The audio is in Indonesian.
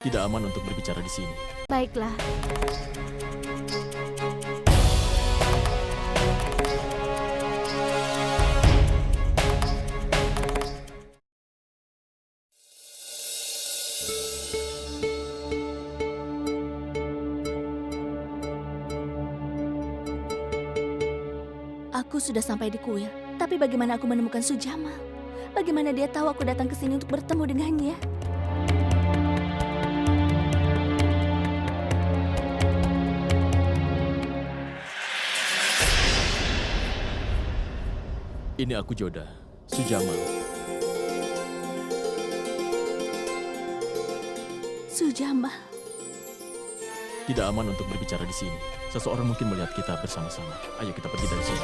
Tidak aman untuk berbicara di sini. Baiklah. Aku sudah sampai di kuil, tapi bagaimana aku menemukan Sujamal? Bagaimana dia tahu aku datang ke sini untuk bertemu dengannya? Ini aku Joda, Sujamal. Sujamal. Tidak aman untuk berbicara di sini. Seseorang mungkin melihat kita bersama-sama. Ayo kita pergi dari sini.